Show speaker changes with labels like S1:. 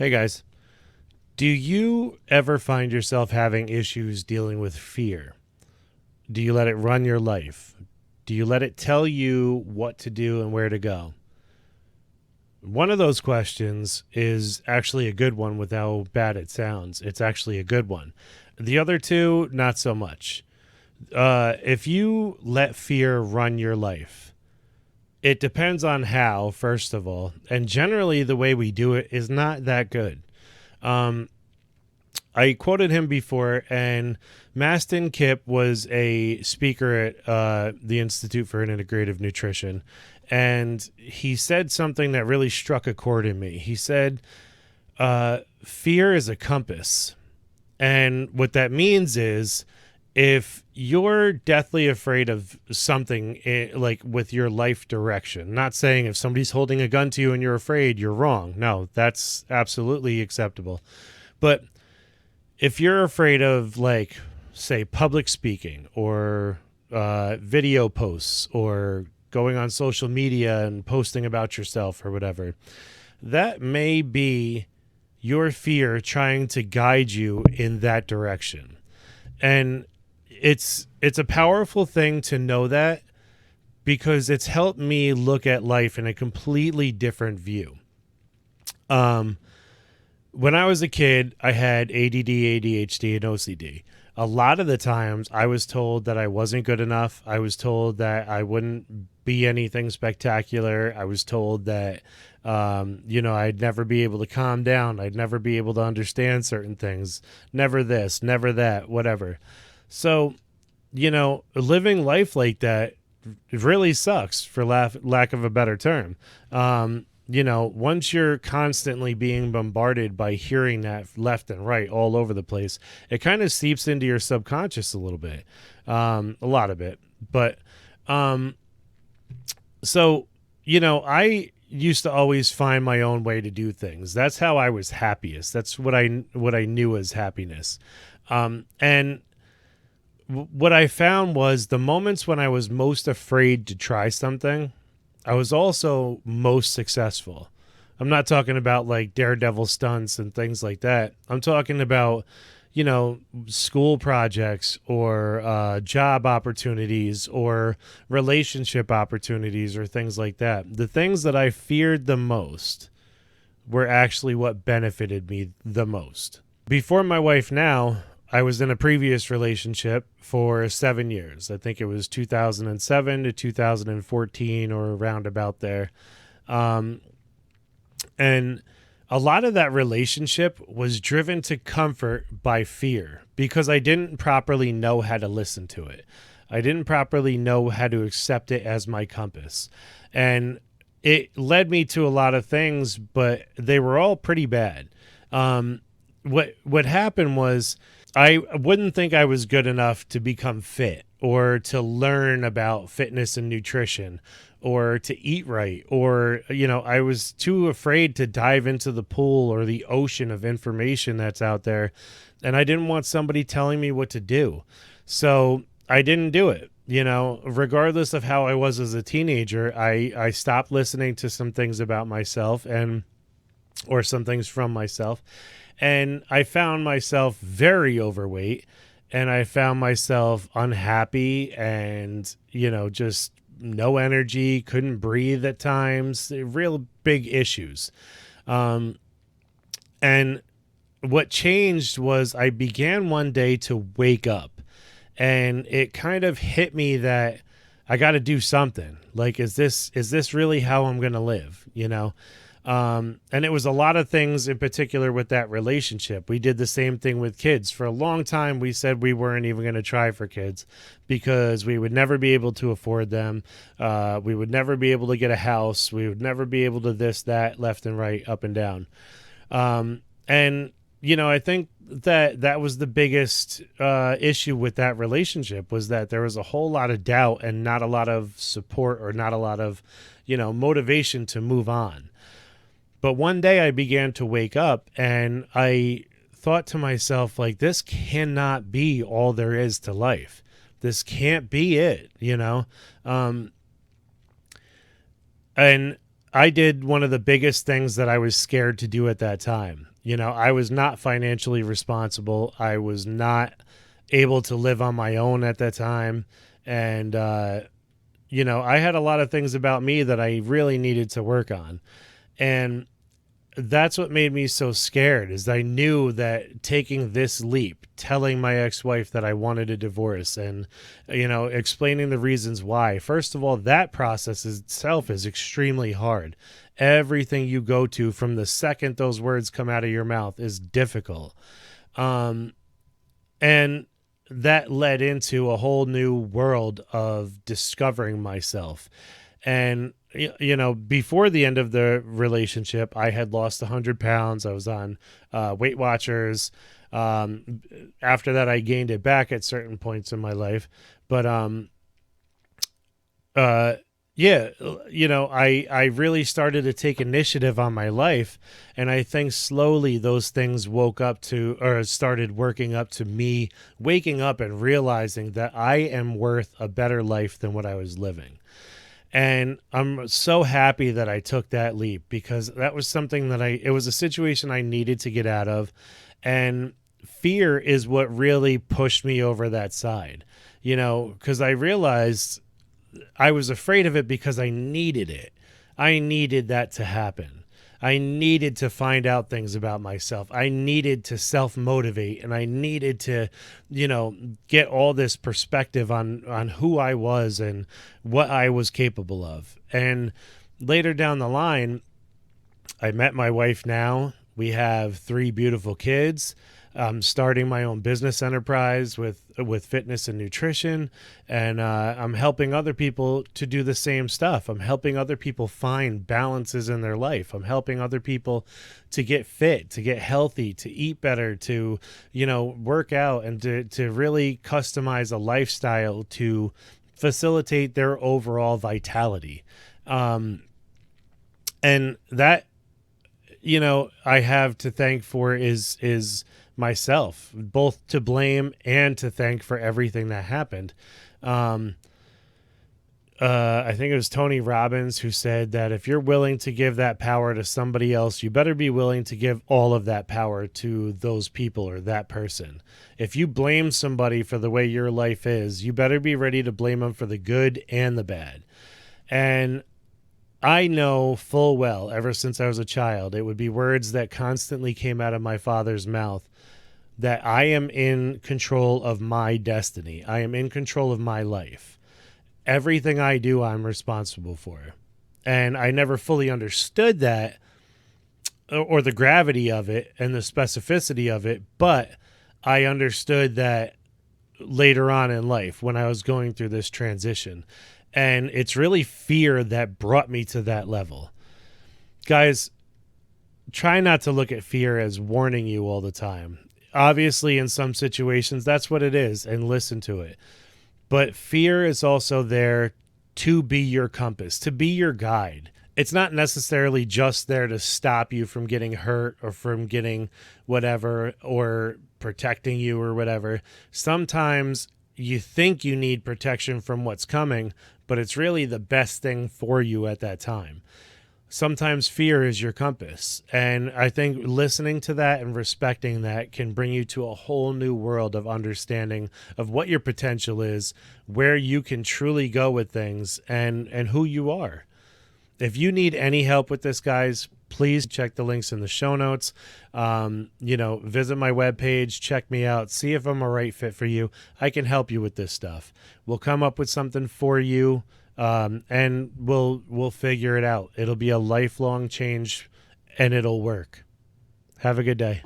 S1: Hey guys, do you ever find yourself having issues dealing with fear? Do you let it run your life? Do you let it tell you what to do and where to go? One of those questions is actually a good one with how bad it sounds. It's actually a good one. The other two, not so much. If you let fear run your life, it depends on how, first of all. And generally, the way we do it is not that good. Um, I quoted him before, and Mastin Kipp was a speaker at the Institute for Integrative Nutrition, and he said something that really struck a chord in me. He said, fear is a compass. And what that means is if you're deathly afraid of something like with your life direction, not saying if somebody's holding a gun to you and you're afraid, you're wrong. No, that's absolutely acceptable. But if you're afraid of, like, say, public speaking or video posts or going on social media and posting about yourself or whatever, that may be your fear trying to guide you in that direction. And it's a powerful thing to know that, because it's helped me look at life in a completely different view. When I was a kid, I had ADD, ADHD, and OCD. A lot of the times I was told that I wasn't good enough. I was told that I wouldn't be anything spectacular. I was told that, I'd never be able to calm down. I'd never be able to understand certain things. Never this, never that, whatever. So, living life like that really sucks, for lack of a better term. Once you're constantly being bombarded by hearing that left and right all over the place, it kind of seeps into your subconscious a little bit, a lot of it. But I used to always find my own way to do things. That's how I was happiest. That's what I knew as happiness. And what I found was the moments when I was most afraid to try something, I was also most successful. I'm not talking about like daredevil stunts and things like that. I'm talking about, school projects or job opportunities or relationship opportunities or things like that. The things that I feared the most were actually what benefited me the most. Before my wife now, I was in a previous relationship for 7 years. I think it was 2007 to 2014 or around about there. And a lot of that relationship was driven to comfort by fear, because I didn't properly know how to listen to it. I didn't properly know how to accept it as my compass. And it led me to a lot of things, but they were all pretty bad. What happened was, I wouldn't think I was good enough to become fit or to learn about fitness and nutrition or to eat right, or, I was too afraid to dive into the pool or the ocean of information that's out there. And I didn't want somebody telling me what to do. So I didn't do it. Regardless of how I was as a teenager, I stopped listening to some things about myself or some things from myself. And I found myself very overweight, and I found myself unhappy and, just no energy, couldn't breathe at times, real big issues. And what changed was I began one day to wake up, and it kind of hit me that I got to do something. Like, is this really how I'm going to live? And it was a lot of things in particular with that relationship. We did the same thing with kids. For a long time, we said we weren't even going to try for kids because we would never be able to afford them. We would never be able to get a house. We would never be able to this, that, left and right, up and down. I think that was the biggest issue with that relationship, was that there was a whole lot of doubt and not a lot of support, or not a lot of, motivation to move on. But one day I began to wake up, and I thought to myself, like, this cannot be all there is to life. This can't be it, And I did one of the biggest things that I was scared to do at that time. I was not financially responsible. I was not able to live on my own at that time. And, I had a lot of things about me that I really needed to work on. And that's what made me so scared, is I knew that taking this leap, telling my ex-wife that I wanted a divorce, and explaining the reasons why, first of all, that process itself is extremely hard. Everything you go to from the second those words come out of your mouth is difficult. And that led into a whole new world of discovering myself. And before the end of the relationship, I had lost 100 pounds. I was on Weight Watchers. After that, I gained it back at certain points in my life. But I really started to take initiative on my life, and I think slowly those things started working up to me waking up and realizing that I am worth a better life than what I was living. And I'm so happy that I took that leap, because that was something it was a situation I needed to get out of. And fear is what really pushed me over that side, because I realized I was afraid of it because I needed it. I needed that to happen. I needed to find out things about myself. I needed to self-motivate, and I needed to, get all this perspective on who I was and what I was capable of. And later down the line, I met my wife now. We have 3 beautiful kids. I'm starting my own business enterprise with fitness and nutrition, and I'm helping other people to do the same stuff. I'm helping other people find balances in their life. I'm helping other people to get fit, to get healthy, to eat better, to work out, and to really customize a lifestyle to facilitate their overall vitality. And that I have to thank for is myself, both to blame and to thank for everything that happened. I think it was Tony Robbins who said that if you're willing to give that power to somebody else, you better be willing to give all of that power to those people or that person. If you blame somebody for the way your life is, you better be ready to blame them for the good and the bad. And I know full well, ever since I was a child, it would be words that constantly came out of my father's mouth, that I am in control of my destiny. I am in control of my life. Everything I do, I'm responsible for. And I never fully understood that, or the gravity of it and the specificity of it, but I understood that later on in life when I was going through this transition. And it's really fear that brought me to that level. Guys, try not to look at fear as warning you all the time. Obviously, in some situations, that's what it is, and listen to it. But fear is also there to be your compass, to be your guide. It's not necessarily just there to stop you from getting hurt or from getting whatever, or protecting you or whatever. Sometimes you think you need protection from what's coming, but it's really the best thing for you at that time. Sometimes fear is your compass. And I think listening to that and respecting that can bring you to a whole new world of understanding of what your potential is, where you can truly go with things, and who you are. If you need any help with this, guys, please check the links in the show notes. Visit my webpage, check me out, see if I'm a right fit for you. I can help you with this stuff. We'll come up with something for you, and we'll figure it out. It'll be a lifelong change, and it'll work. Have a good day.